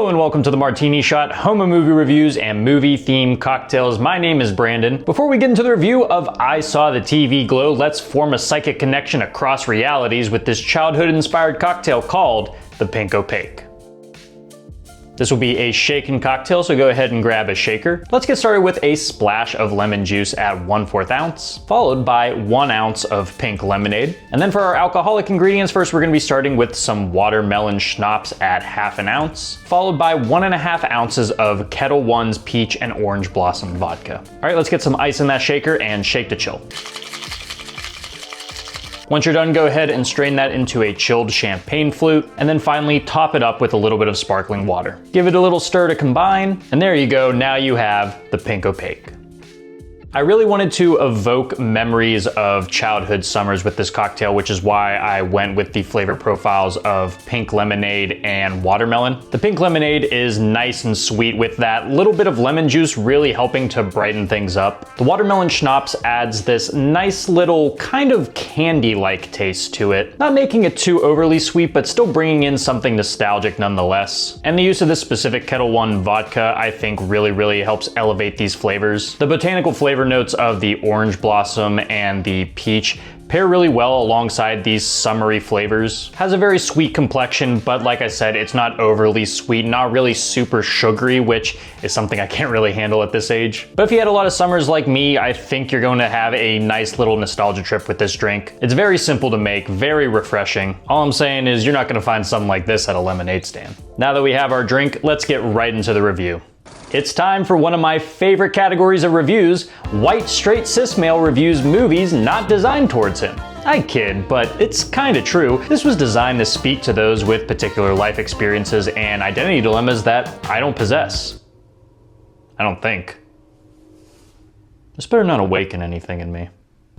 Hello and welcome to the Martini Shot, home of movie reviews and movie-themed cocktails. My name is Brandon. Before we get into the review of I Saw the TV Glow, let's form a psychic connection across realities with this childhood-inspired cocktail called the Pink Opaque. This will be a shaken cocktail, so go ahead and grab a shaker. Let's get started with a splash of lemon juice at 1/4 ounce, followed by 1 ounce of pink lemonade. And then for our alcoholic ingredients, first we're gonna be starting with some watermelon schnapps at 1/2 ounce, followed by 1.5 ounces of Kettle One's peach and orange blossom vodka. All right, let's get some ice in that shaker and shake to chill. Once you're done, go ahead and strain that into a chilled champagne flute, and then finally top it up with a little bit of sparkling water. Give it a little stir to combine, and there you go, now you have the Pink Opaque. I really wanted to evoke memories of childhood summers with this cocktail, which is why I went with the flavor profiles of pink lemonade and watermelon. The pink lemonade is nice and sweet with that little bit of lemon juice really helping to brighten things up. The watermelon schnapps adds this nice little kind of candy-like taste to it, not making it too overly sweet, but still bringing in something nostalgic nonetheless. And the use of this specific Kettle One vodka, I think really helps elevate these flavors. The botanical flavor notes of the orange blossom and the peach pair really well alongside these summery flavors. Has a very sweet complexion, but like I said, it's not overly sweet, not really super sugary, which is something I can't really handle at this age. But if you had a lot of summers like me, I think you're going to have a nice little nostalgia trip with this drink. It's very simple to make, very refreshing. All I'm saying is you're not going to find something like this at a lemonade stand. Now that we have our drink, let's get right into the review. It's time for one of my favorite categories of reviews. White straight cis male reviews movies not designed towards him. I kid, but it's kinda true. This was designed to speak to those with particular life experiences and identity dilemmas that I don't possess. I don't think. This better not awaken anything in me.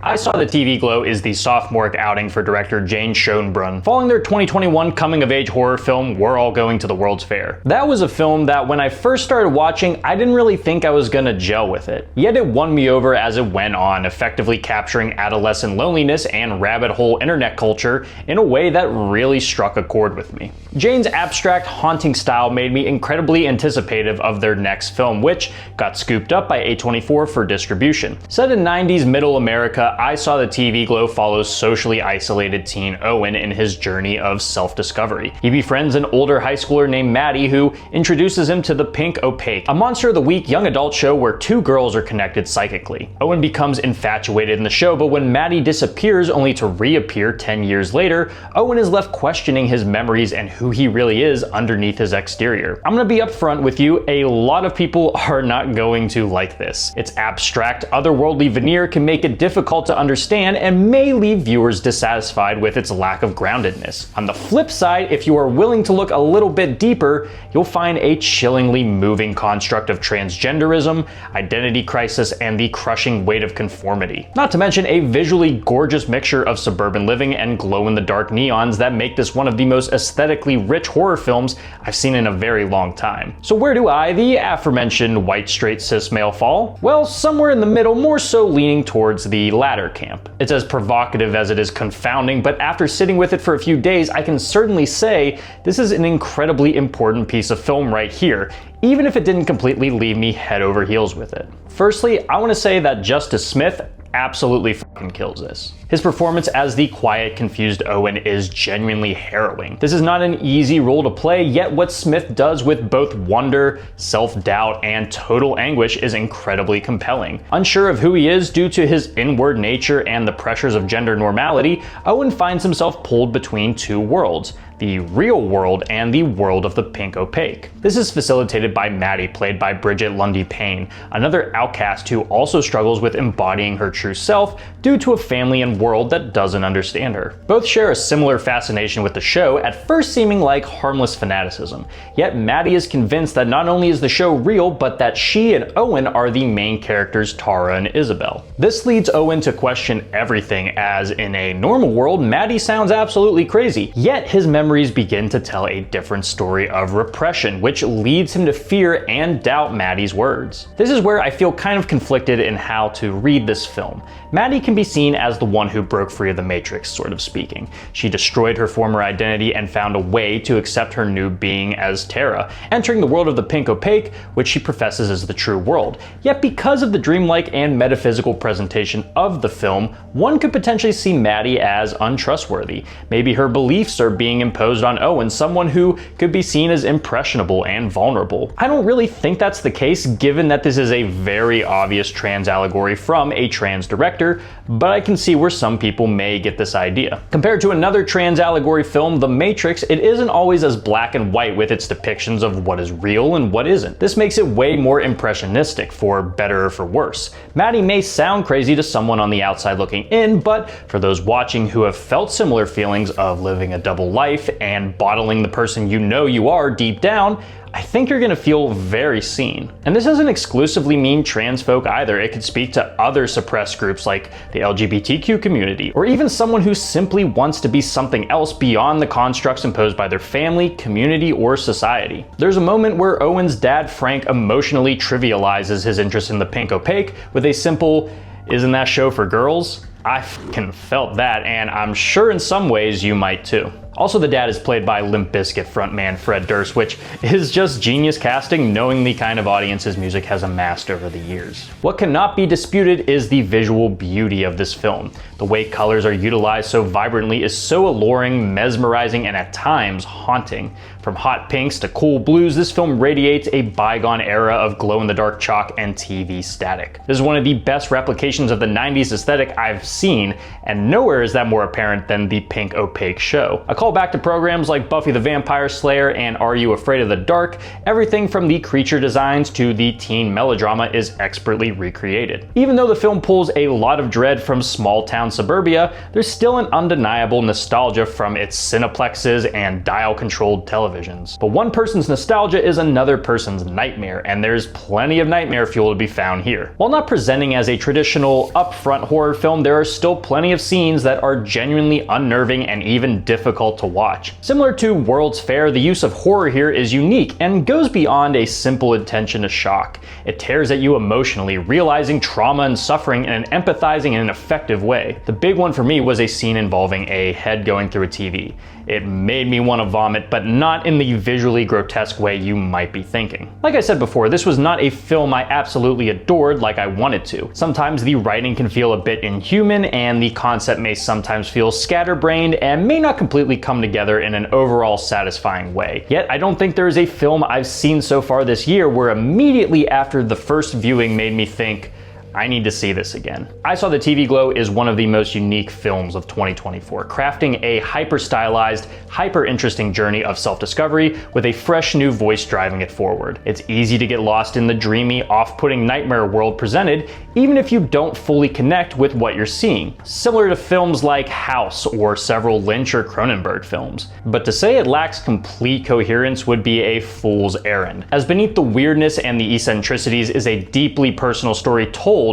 I Saw the TV Glow is the sophomoric outing for director Jane Schoenbrunn, following their 2021 coming-of-age horror film, We're All Going to the World's Fair. That was a film that when I first started watching, I didn't really think I was gonna gel with it. Yet it won me over as it went on, effectively capturing adolescent loneliness and rabbit hole internet culture in a way that really struck a chord with me. Jane's abstract, haunting style made me incredibly anticipative of their next film, which got scooped up by A24 for distribution. Set in 90s middle America, I Saw the TV Glow follows socially isolated teen Owen in his journey of self-discovery. He befriends an older high schooler named Maddie who introduces him to the Pink Opaque, a Monster of the Week young adult show where 2 girls are connected psychically. Owen becomes infatuated in the show, but when Maddie disappears only to reappear 10 years later, Owen is left questioning his memories and who he really is underneath his exterior. I'm gonna be upfront with you, a lot of people are not going to like this. Its abstract, otherworldly veneer can make it difficult to understand and may leave viewers dissatisfied with its lack of groundedness. On the flip side, if you are willing to look a little bit deeper, you'll find a chillingly moving construct of transgenderism, identity crisis, and the crushing weight of conformity. Not to mention a visually gorgeous mixture of suburban living and glow-in-the-dark neons that make this one of the most aesthetically rich horror films I've seen in a very long time. So where do I, the aforementioned white straight cis male, fall? Well, somewhere in the middle, more so leaning towards the latter camp. It's as provocative as it is confounding, but after sitting with it for a few days, I can certainly say this is an incredibly important piece of film right here, even if it didn't completely leave me head over heels with it. Firstly, I want to say that Justice Smith absolutely fucking kills this. His performance as the quiet, confused Owen is genuinely harrowing. This is not an easy role to play, yet what Smith does with both wonder, self-doubt, and total anguish is incredibly compelling. Unsure of who he is due to his inward nature and the pressures of gender normality, Owen finds himself pulled between 2 worlds, the real world and the world of the Pink Opaque. This is facilitated by Maddie, played by Bridget Lundy Payne, another outcast who also struggles with embodying her true self due to a family and world that doesn't understand her. Both share a similar fascination with the show, at first seeming like harmless fanaticism. Yet Maddie is convinced that not only is the show real, but that she and Owen are the main characters Tara and Isabel. This leads Owen to question everything, as in a normal world, Maddie sounds absolutely crazy, yet his memory memories begin to tell a different story of repression, which leads him to fear and doubt Maddie's words. This is where I feel kind of conflicted in how to read this film. Maddie can be seen as the one who broke free of the Matrix, sort of speaking. She destroyed her former identity and found a way to accept her new being as Tara, entering the world of the Pink Opaque, which she professes is the true world. Yet because of the dreamlike and metaphysical presentation of the film, one could potentially see Maddie as untrustworthy. Maybe her beliefs are being imposed on Owen, someone who could be seen as impressionable and vulnerable. I don't really think that's the case, given that this is a very obvious trans allegory from a trans director, but I can see where some people may get this idea. Compared to another trans allegory film, The Matrix, it isn't always as black and white with its depictions of what is real and what isn't. This makes it way more impressionistic, for better or for worse. Maddie may sound crazy to someone on the outside looking in, but for those watching who have felt similar feelings of living a double life and bottling the person you know you are deep down, I think you're gonna feel very seen. And this doesn't exclusively mean trans folk either. It could speak to other suppressed groups like the LGBTQ community, or even someone who simply wants to be something else beyond the constructs imposed by their family, community, or society. There's a moment where Owen's dad, Frank, emotionally trivializes his interest in the Pink Opaque with a simple, "Isn't that show for girls?" I f***ing felt that, and I'm sure in some ways you might too. Also, the dad is played by Limp Bizkit frontman Fred Durst, which is just genius casting, knowing the kind of audience his music has amassed over the years. What cannot be disputed is the visual beauty of this film. The way colors are utilized so vibrantly is so alluring, mesmerizing, and at times haunting. From hot pinks to cool blues, this film radiates a bygone era of glow-in-the-dark chalk and TV static. This is one of the best replications of the 90s aesthetic I've seen, and nowhere is that more apparent than the Pink Opaque show. A call back to programs like Buffy the Vampire Slayer and Are You Afraid of the Dark, everything from the creature designs to the teen melodrama is expertly recreated. Even though the film pulls a lot of dread from small-town suburbia, there's still an undeniable nostalgia from its cineplexes and dial-controlled televisions. But one person's nostalgia is another person's nightmare, and there's plenty of nightmare fuel to be found here. While not presenting as a traditional upfront horror film, there are still plenty of scenes that are genuinely unnerving and even difficult to watch. Similar to World's Fair, the use of horror here is unique and goes beyond a simple intention to shock. It tears at you emotionally, realizing trauma and suffering and empathizing in an effective way. The big one for me was a scene involving a head going through a TV. It made me want to vomit, but not in the visually grotesque way you might be thinking. Like I said before, this was not a film I absolutely adored like I wanted to. Sometimes the writing can feel a bit inhuman, and the concept may sometimes feel scatterbrained and may not completely come together in an overall satisfying way. Yet I don't think there is a film I've seen so far this year where immediately after the first viewing made me think, I need to see this again. I Saw the TV Glow is one of the most unique films of 2024, crafting a hyper-stylized, hyper-interesting journey of self-discovery with a fresh new voice driving it forward. It's easy to get lost in the dreamy, off-putting nightmare world presented, even if you don't fully connect with what you're seeing, similar to films like House or several Lynch or Cronenberg films. But to say it lacks complete coherence would be a fool's errand, as beneath the weirdness and the eccentricities is a deeply personal story told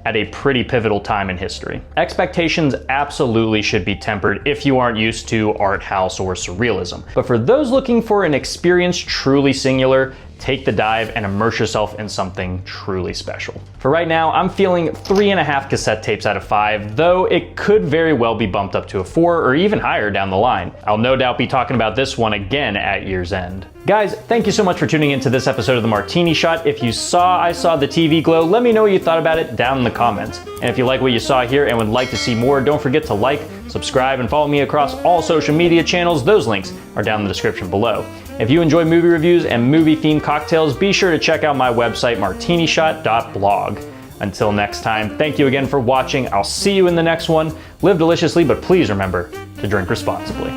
at a pretty pivotal time in history. Expectations absolutely should be tempered if you aren't used to art house or surrealism. But for those looking for an experience truly singular, take the dive and immerse yourself in something truly special. For right now, I'm feeling 3.5 cassette tapes out of 5, though it could very well be bumped up to a 4 or even higher down the line. I'll no doubt be talking about this one again at year's end. Guys, thank you so much for tuning into this episode of the Martini Shot. If you saw I Saw the TV Glow, let me know what you thought about it down in the comments. And if you like what you saw here and would like to see more, don't forget to like, subscribe, and follow me across all social media channels. Those links are down in the description below. If you enjoy movie reviews and movie-themed cocktails, be sure to check out my website, martinishot.blog. Until next time, thank you again for watching. I'll see you in the next one. Live deliciously, but please remember to drink responsibly.